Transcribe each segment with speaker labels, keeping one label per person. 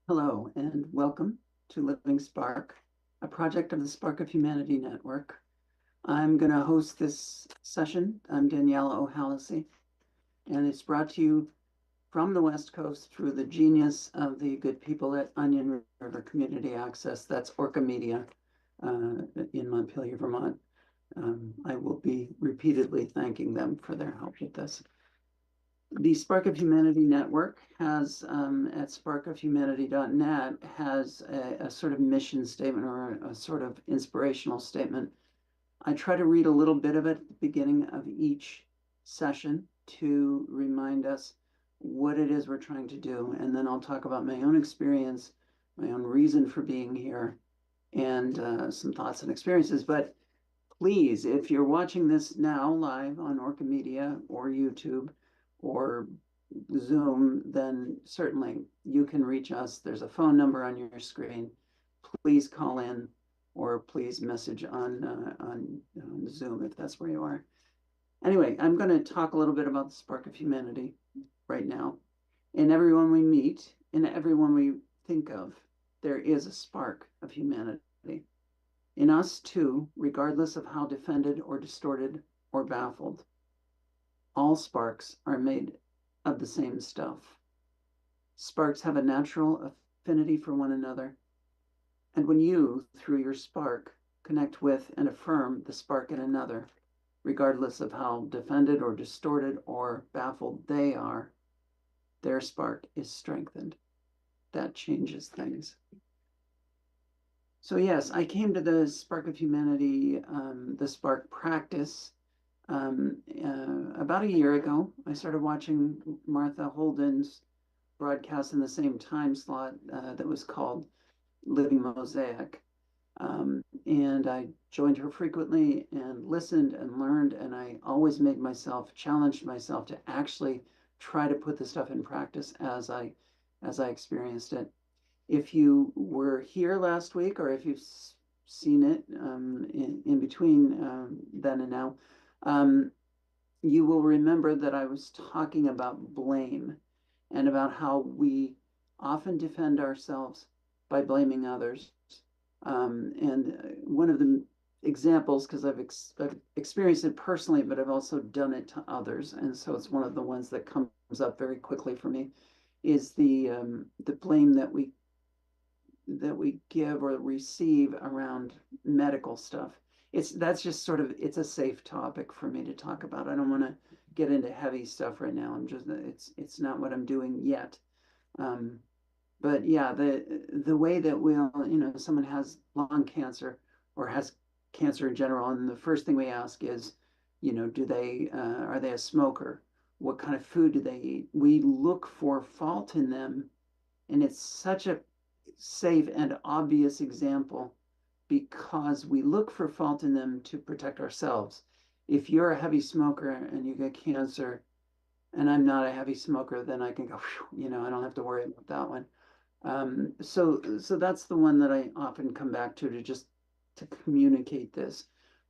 Speaker 1: Hello and welcome to Living Spark, a project of the Spark of Humanity Network. I'm going to host this session. I'm Daniela O'Hallisey, and it's brought to you from the West Coast through the genius of the good people at Onion River Community Access. That's Orca Media in Montpelier, Vermont. I will be repeatedly thanking them for their help with this. The Spark of Humanity Network has, at sparkofhumanity.net, has a sort of mission statement or a sort of inspirational statement. I try to read a little bit of it at the beginning of each session to remind us what it is we're trying to do. And then I'll talk about my own experience, my own reason for being here, and some thoughts and experiences. But please, if you're watching this now live on Orca Media or YouTube or Zoom, then certainly you can reach us. There's a phone number on your screen. Please call in or please message on Zoom if that's where you are. Anyway, I'm going to talk a little bit about the Spark of Humanity right now. In everyone we meet, in everyone we think of, there is a spark of humanity. In us too, regardless of how defended or distorted or baffled, all sparks are made of the same stuff. Sparks have a natural affinity for one another. And when you, through your spark, connect with and affirm the spark in another, regardless of how defended or distorted or baffled they are, their spark is strengthened. That changes things. So yes, I came to the Spark of Humanity, the Spark practice, about a year ago. I started watching Martha Holden's broadcast in the same time slot that was called Living Mosaic. And I joined her frequently and listened and learned, and I always made myself, challenged myself to actually try to put the stuff in practice as I experienced it. If you were here last week, or if you've seen it in between then and now, you will remember that I was talking about blame and about how we often defend ourselves by blaming others. And one of the examples, because I've experienced it personally, but I've also done it to others, and so it's one of the ones that comes up very quickly for me, is the blame that we give or receive around medical stuff. That's just sort of, it's a safe topic for me to talk about. I don't want to get into heavy stuff right now. It's not what I'm doing yet. But yeah, the way that someone has lung cancer or has cancer in general, and the first thing we ask is, are they a smoker? What kind of food do they eat? We look for fault in them, and it's such a safe and obvious example because we look for fault in them to protect ourselves. If you're a heavy smoker and you get cancer, and I'm not a heavy smoker, then I can go, I don't have to worry about that one. So that's the one that I often come back to just to communicate this.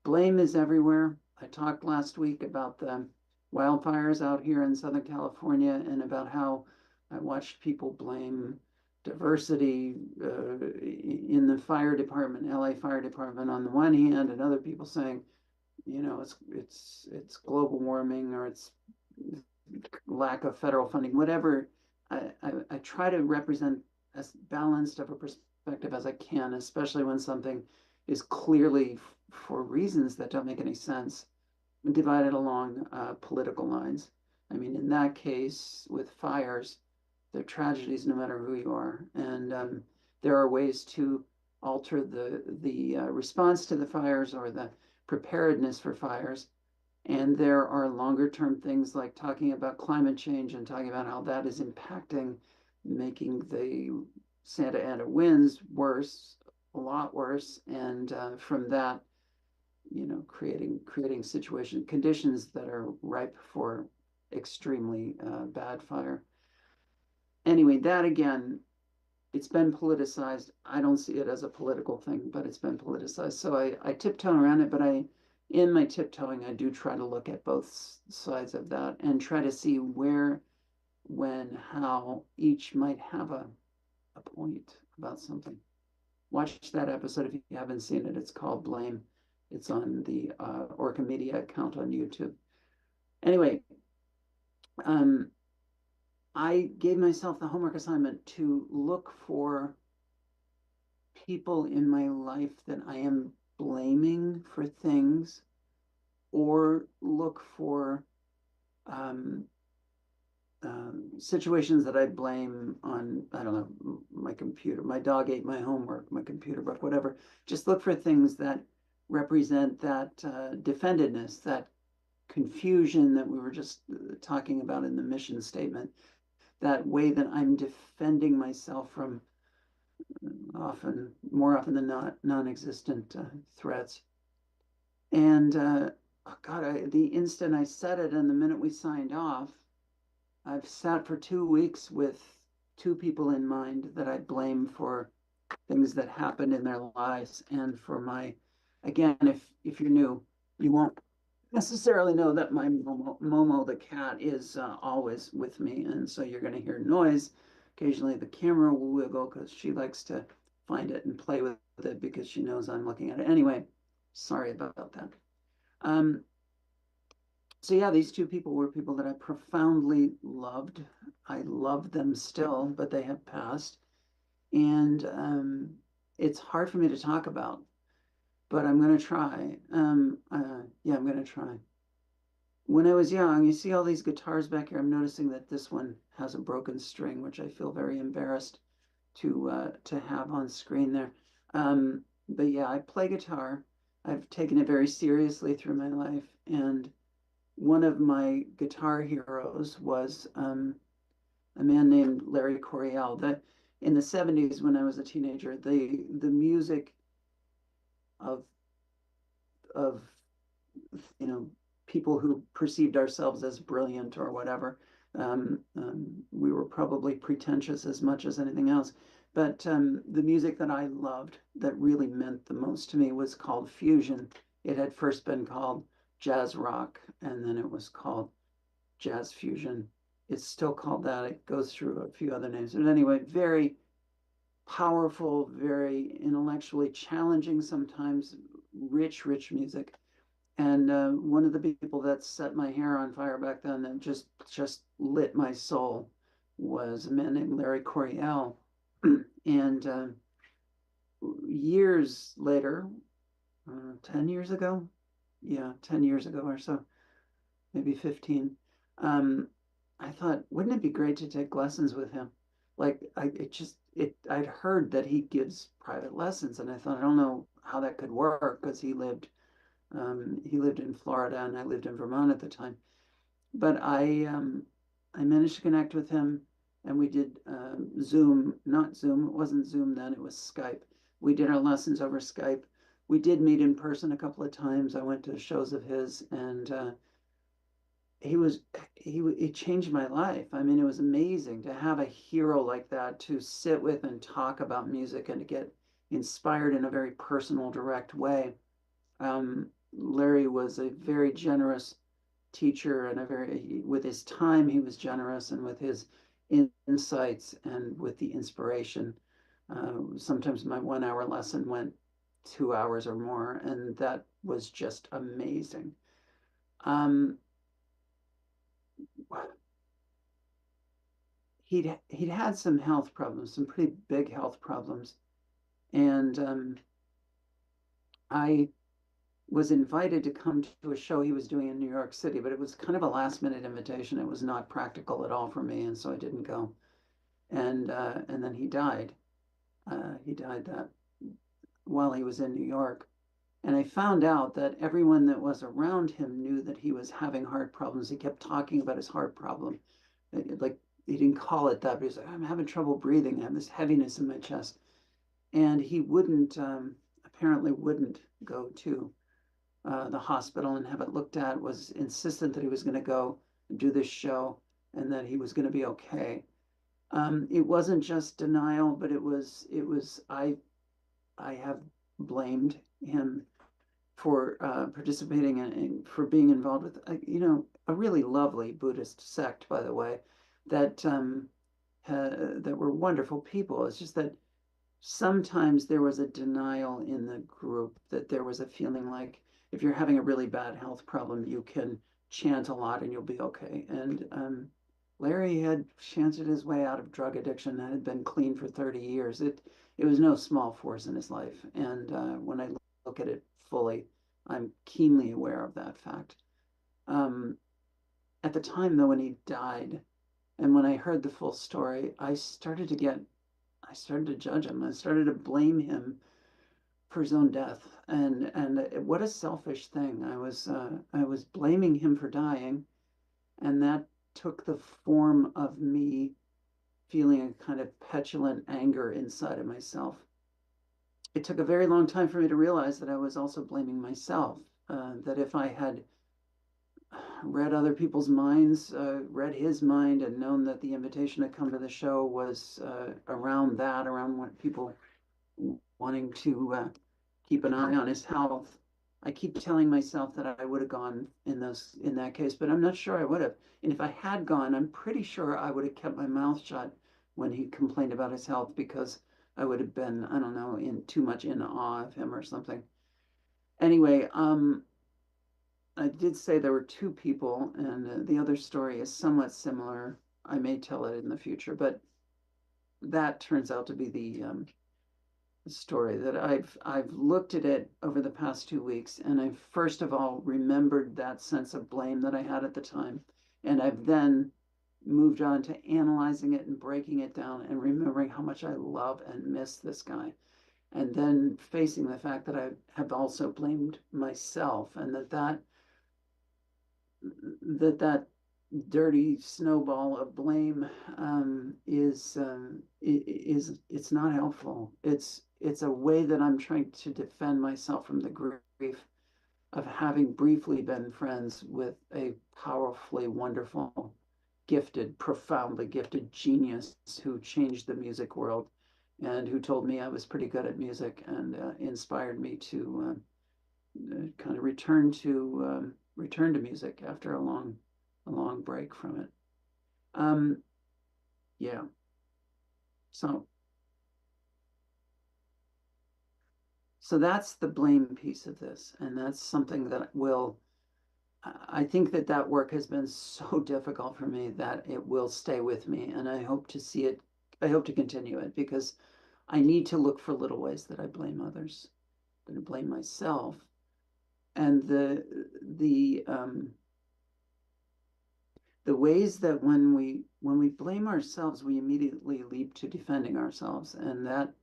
Speaker 1: Blame is everywhere. I talked last week about the wildfires out here in Southern California and about how I watched people blame diversity in the fire department, LA Fire Department on the one hand, and other people saying, it's global warming or it's lack of federal funding, whatever. I try to represent as balanced of a perspective as I can, especially when something is clearly, for reasons that don't make any sense, divided along political lines. I mean, in that case, with fires, they're tragedies no matter who you are. And there are ways to alter the response to the fires or the preparedness for fires. And there are longer term things like talking about climate change and talking about how that is impacting, making the Santa Ana winds worse, a lot worse. And from that, creating conditions that are ripe for extremely bad fire. Anyway, that again, it's been politicized. I don't see it as a political thing, but it's been politicized. So I tiptoe around it, but in my tiptoeing, I do try to look at both sides of that and try to see where, when, how each might have a a point about something. Watch that episode if you haven't seen it. It's called Blame. It's on the Orca Media account on YouTube. Anyway, I gave myself the homework assignment to look for people in my life that I am blaming for things, or look for situations that I blame on, I don't know, my computer. My dog ate my homework, my computer broke, whatever. Just look for things that represent that defendedness, that confusion that we were just talking about in the mission statement, that way that I'm defending myself from more often than not, non-existent threats. And oh God, the instant I said it and the minute we signed off, I've sat for 2 weeks with two people in mind that I blame for things that happened in their lives. And for my, again, if you're new, you won't necessarily know that my Momo the cat is always with me. And so you're going to hear noise. Occasionally the camera will wiggle because she likes to find it and play with it because she knows I'm looking at it. Anyway, sorry about that. So yeah, these two people were people that I profoundly loved. I love them still, but they have passed. And it's hard for me to talk about, but I'm going to try. Yeah, I'm going to try. When I was young, you see all these guitars back here. I'm noticing that this one has a broken string, which I feel very embarrassed to have on screen there. But yeah, I play guitar. I've taken it very seriously through my life, and one of my guitar heroes was a man named Larry Coryell. That in the 70s, when I was a teenager, the music of you know, people who perceived ourselves as brilliant or whatever, we were probably pretentious as much as anything else. But the music that I loved, that really meant the most to me, was called fusion. It had first been called jazz rock, and then it was called jazz fusion. It's still called that. It goes through a few other names. But anyway, very powerful, very intellectually challenging, sometimes rich music. And one of the people that set my hair on fire back then and just lit my soul was a man named Larry Coryell. And years later, 10 years ago, yeah, 10 years ago or so, maybe 15, I thought, wouldn't it be great to take lessons with him? Like, I'd heard that he gives private lessons, and I thought, I don't know how that could work because he lived in Florida and I lived in Vermont at the time. But I managed to connect with him, and we did Zoom, not Zoom, it wasn't Zoom then, it was Skype. We did our lessons over Skype. We did meet in person a couple of times. I went to shows of his, and he changed my life. I mean, it was amazing to have a hero like that to sit with and talk about music and to get inspired in a very personal, direct way. Larry was a very generous teacher, and with his time, he was generous, and with his insights and with the inspiration. Sometimes my 1 hour lesson went 2 hours or more, and that was just amazing. He'd had some health problems, some pretty big health problems, and I was invited to come to a show he was doing in New York City, but it was kind of a last minute invitation. It was not practical at all for me, and so I didn't go. And then he died. He died that while he was in New York. And I found out that everyone that was around him knew that he was having heart problems. He kept talking about his heart problem. Like, he didn't call it that, but he was like, I'm having trouble breathing. I have this heaviness in my chest. And he apparently wouldn't go to the hospital and have it looked at, was insistent that he was going to go do this show and that he was going to be okay. It wasn't just denial, but I have blamed him for participating and for being involved with, a really lovely Buddhist sect, by the way, that that were wonderful people. It's just that sometimes there was a denial in the group, that there was a feeling like if you're having a really bad health problem, you can chant a lot and you'll be okay. And Larry had chanted his way out of drug addiction and had been clean for 30 years. It was no small force in his life. And when I look at it fully, I'm keenly aware of that fact. At the time, though, when he died, and when I heard the full story, I started to judge him. I started to blame him for his own death. And what a selfish thing. I was blaming him for dying, and that took the form of me feeling a kind of petulant anger inside of myself. It took a very long time for me to realize that I was also blaming myself. That if I had read other people's minds, read his mind, and known that the invitation to come to the show was around what people wanting to keep an eye on his health. I keep telling myself that I would have gone in that case, but I'm not sure I would have. And if I had gone, I'm pretty sure I would have kept my mouth shut when he complained about his health, because I would have been, I don't know, in too much in awe of him or something. Anyway, I did say there were two people, and the other story is somewhat similar. I may tell it in the future, but that turns out to be the story that I've looked at it over the past 2 weeks, and I first of all remembered that sense of blame that I had at the time, and I've then moved on to analyzing it and breaking it down and remembering how much I love and miss this guy, and then facing the fact that I have also blamed myself, and that dirty snowball of blame is it's not helpful. It's a way that I'm trying to defend myself from the grief of having briefly been friends with a powerfully wonderful, gifted, profoundly gifted genius who changed the music world, and who told me I was pretty good at music, and inspired me to kind of return to music after a long break from it. Yeah. So that's the blame piece of this, and that's something that I think that work has been so difficult for me that it will stay with me, and I hope to continue it, because I need to look for little ways that I blame others, that I blame myself, and the ways that when we blame ourselves, we immediately leap to defending ourselves, and that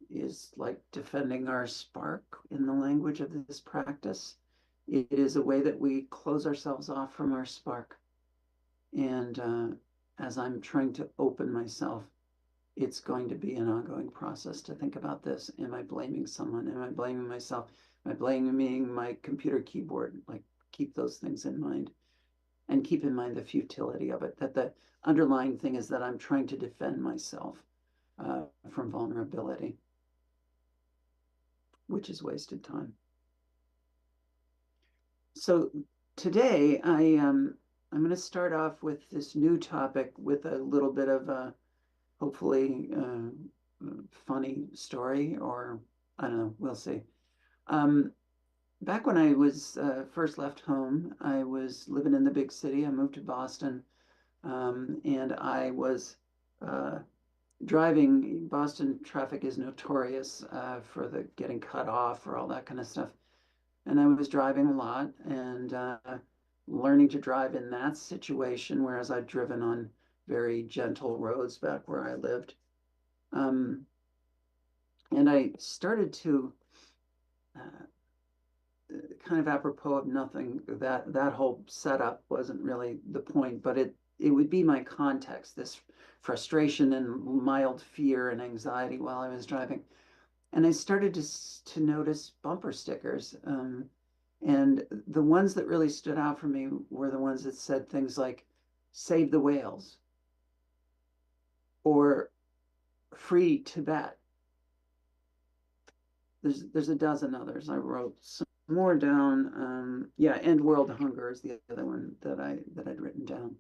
Speaker 1: is like defending our spark in the language of this practice. It is a way that we close ourselves off from our spark. And as I'm trying to open myself, it's going to be an ongoing process to think about this. Am I blaming someone? Am I blaming myself? Am I blaming my computer keyboard? Like, keep those things in mind. And keep in mind the futility of it, that the underlying thing is that I'm trying to defend myself from vulnerability, which is wasted time. So today I'm going to start off with this new topic with a little bit of a hopefully funny story, or I don't know, we'll see. Back when I was first left home, I was living in the big city. I moved to Boston, and I was driving. Boston traffic is notorious for the getting cut off, for all that kind of stuff. And I was driving a lot, and learning to drive in that situation, whereas I'd driven on very gentle roads back where I lived. And I started to kind of apropos of nothing, that whole setup wasn't really the point, but it would be my context, this frustration and mild fear and anxiety while I was driving. And I started to notice bumper stickers. And the ones that really stood out for me were the ones that said things like, "Save the whales," or "Free Tibet." There's a dozen others. I wrote some more down. Yeah, "End World Hunger" is the other one that I'd written down.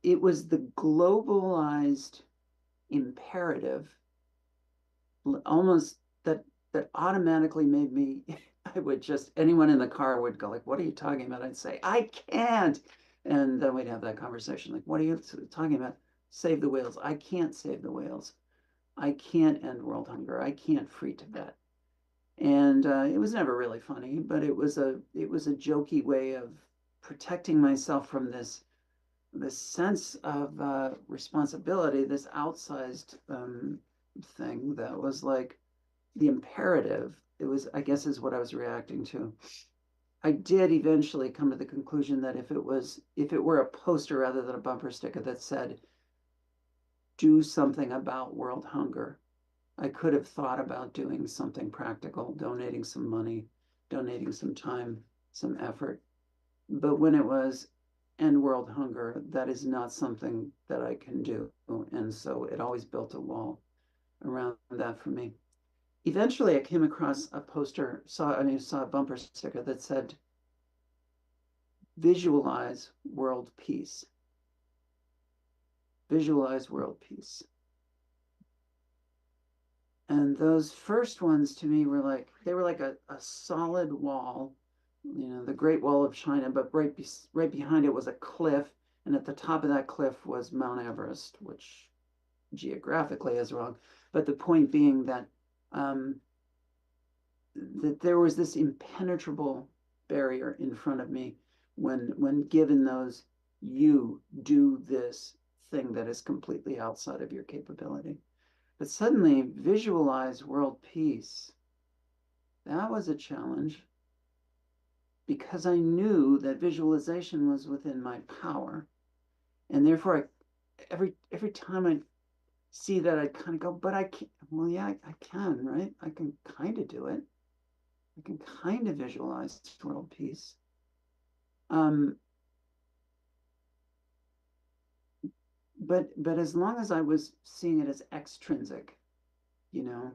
Speaker 1: it was the globalized imperative almost that automatically made me, I would just, anyone in the car would go like, what are you talking about? I'd say, I can't. And then we'd have that conversation like, what are you talking about? Save the whales. I can't save the whales. I can't end world hunger. I can't free Tibet. And it was never really funny, but it was a jokey way of protecting myself from this sense of responsibility, this outsized thing that was like the imperative. It was, I guess, is what I was reacting to. I did eventually come to the conclusion that if it were a poster rather than a bumper sticker that said, do something about world hunger, I could have thought about doing something practical, donating some money, donating some time, some effort. But when it was end world hunger, that is not something that I can do. And so it always built a wall around that for me. Eventually, I came across a poster, saw a bumper sticker that said, visualize world peace. Visualize world peace. And those first ones to me were like, they were like a solid wall, the Great Wall of China, but right behind it was a cliff. And at the top of that cliff was Mount Everest, which geographically is wrong. But the point being that that there was this impenetrable barrier in front of me when given those, you do this thing that is completely outside of your capability. But suddenly visualize world peace. That was a challenge because I knew that visualization was within my power. And therefore, every time I see that, I kind of go, but I can't. Well, yeah, I can, right? I can kind of do it. I can kind of visualize world peace. But as long as I was seeing it as extrinsic, you know,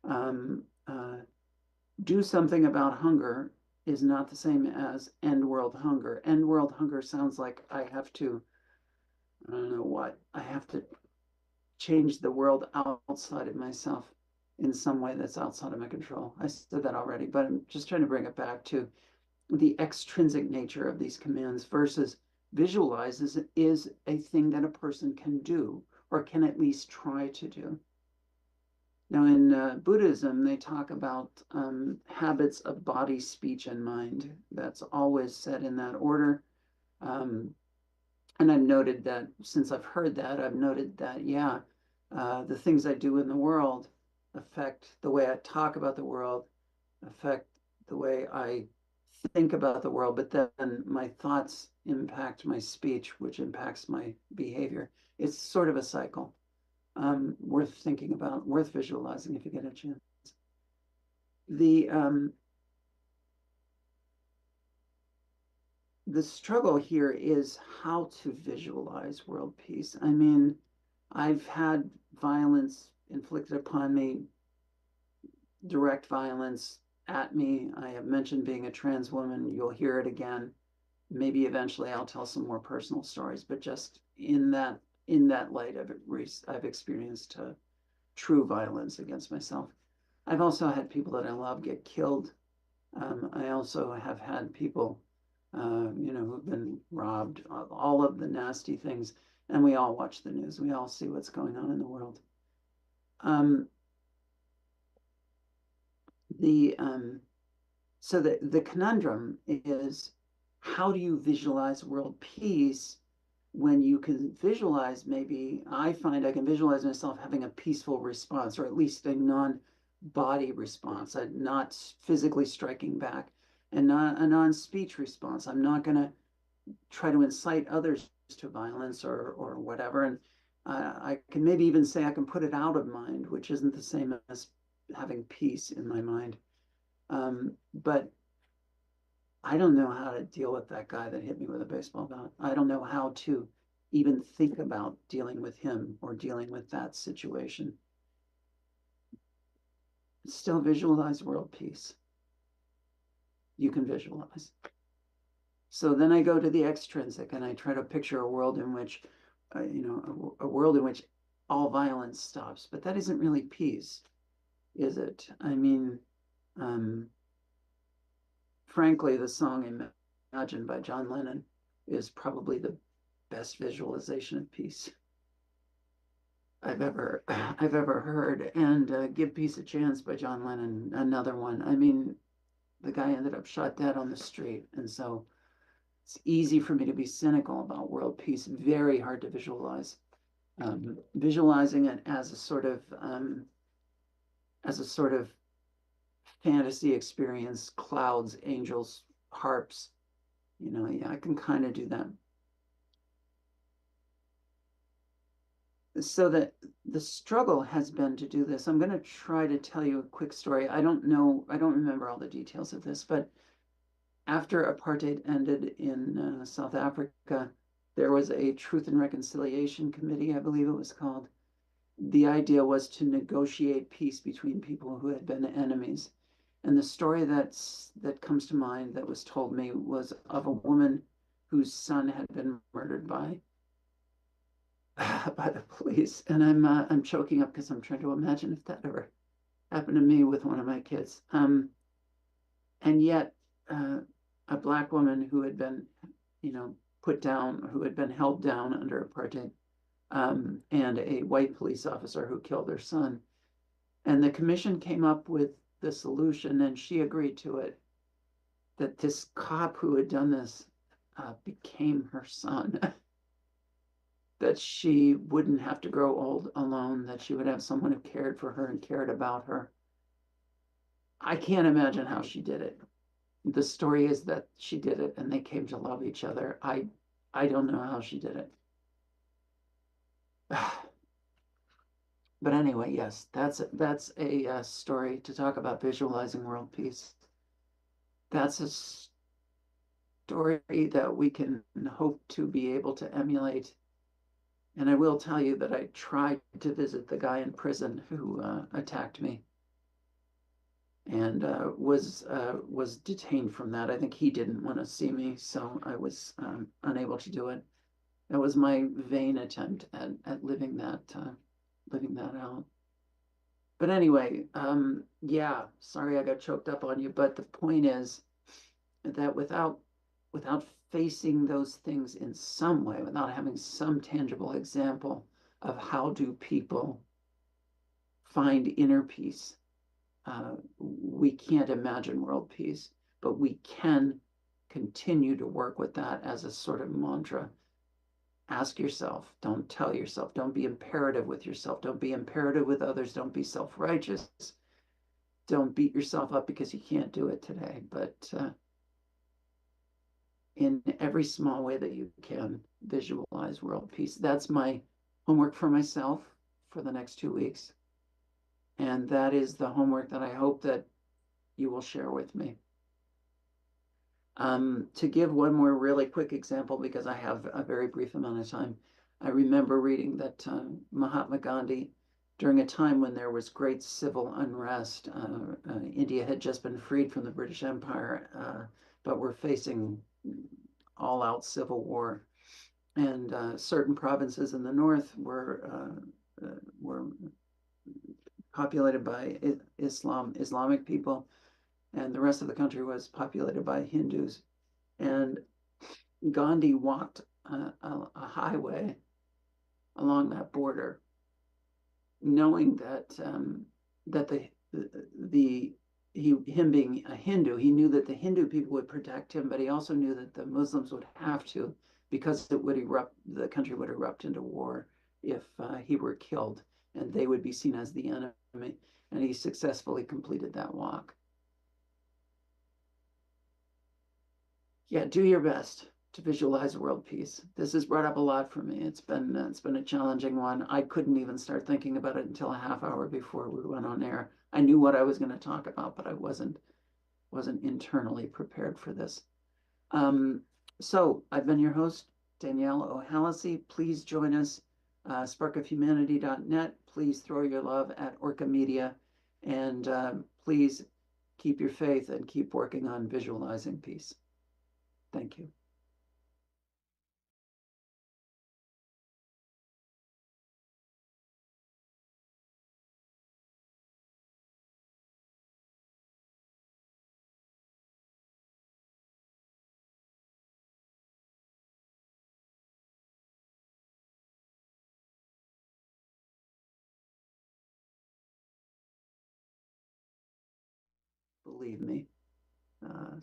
Speaker 1: um, uh, do something about hunger is not the same as end world hunger. End world hunger sounds like I have to, I don't know what, I have to change the world outside of myself in some way that's outside of my control. I said that already, but I'm just trying to bring it back to the extrinsic nature of these commands versus visualize is a thing that a person can do or can at least try to do. Now, in Buddhism, they talk about habits of body, speech, and mind. That's always said in that order. Um, and I've noted that since I've heard that, I've noted that, yeah, the things I do in the world affect the way I talk about the world, affect the way I think about the world, but then my thoughts impact my speech, which impacts my behavior. It's sort of a cycle. Worth thinking about, worth visualizing if you get a chance. The the struggle here is how to visualize world peace. I mean, I've had violence inflicted upon me, direct violence at me. I have mentioned being a trans woman. You'll hear it again. Maybe eventually I'll tell some more personal stories, but just in that light, I've experienced true violence against myself. I've also had people that I love get killed. I also have had people, who've been robbed, all of the nasty things. And we all watch the news. We all see what's going on in the world. Um, so the conundrum is, how do you visualize world peace when you can visualize, maybe I find I can visualize myself having a peaceful response, or at least a non-body response, not physically striking back, and not a non-speech response. I'm not going to try to incite others to violence or whatever. And I can maybe even say I can put it out of mind, which isn't the same as having peace in my mind. But I don't know how to deal with that guy that hit me with a baseball bat. I don't know how to even think about dealing with him or dealing with that situation. Still visualize world peace. You can visualize. So then I go to the extrinsic and I try to picture a world in which, a world in which all violence stops. But that isn't really peace, is it? I mean, um, frankly, the song Imagine by John Lennon is probably the best visualization of peace I've ever heard. And Give Peace a Chance by John Lennon, another one. I mean, the guy ended up shot dead on the street. And so it's easy for me to be cynical about world peace, very hard to visualize. Visualizing it as a sort of fantasy experience, clouds, angels, harps, yeah, I can kind of do that. So that the struggle has been to do this. I'm going to try to tell you a quick story. I don't remember all the details of this, but after apartheid ended in South Africa, there was a Truth and Reconciliation Committee, I believe it was called. The idea was to negotiate peace between people who had been enemies. And the story that comes to mind that was told me was of a woman whose son had been murdered by by the police. And I'm choking up because I'm trying to imagine if that ever happened to me with one of my kids. And yet, a Black woman who had been, put down, who had been held down under apartheid, and a white police officer who killed her son. And the commission came up with the solution, and she agreed to it, that this cop who had done this became her son. That she wouldn't have to grow old alone, that she would have someone who cared for her and cared about her. I can't imagine how she did it. The story is that she did it and they came to love each other. I don't know how she did it. But anyway, yes, that's a story to talk about visualizing world peace. That's a story that we can hope to be able to emulate. And I will tell you that I tried to visit the guy in prison who attacked me, and was detained from that. I think he didn't want to see me, so I was unable to do it. That was my vain attempt at living that out. But anyway, yeah, sorry I got choked up on you, but the point is that without facing those things in some way, without having some tangible example of how do people find inner peace, we can't imagine world peace, but we can continue to work with that as a sort of mantra. Ask yourself, don't tell yourself, don't be imperative with yourself, don't be imperative with others, don't be self-righteous, don't beat yourself up because you can't do it today, but in every small way that you can, visualize world peace. That's my homework for myself for the next 2 weeks. And that is the homework that I hope that you will share with me. To give one more really quick example, because I have a very brief amount of time, I remember reading that Mahatma Gandhi, during a time when there was great civil unrest, India had just been freed from the British Empire, but were facing all-out civil war. And certain provinces in the north were populated by Islamic people, and the rest of the country was populated by Hindus. And Gandhi walked a highway along that border, knowing that him being a Hindu, he knew that the Hindu people would protect him, but he also knew that the Muslims would have to, because the country would erupt into war if he were killed, and they would be seen as the enemy. And he successfully completed that walk. Yeah, do your best to visualize world peace. This has brought up a lot for me. It's been a challenging one. I couldn't even start thinking about it until a half hour before we went on air. I knew what I was going to talk about, but I wasn't internally prepared for this. So I've been your host, Danielle O'Hallisey. Please join us, sparkofhumanity.net. Please throw your love at Orca Media, and please keep your faith and keep working on visualizing peace. Thank you. believe me. Uh,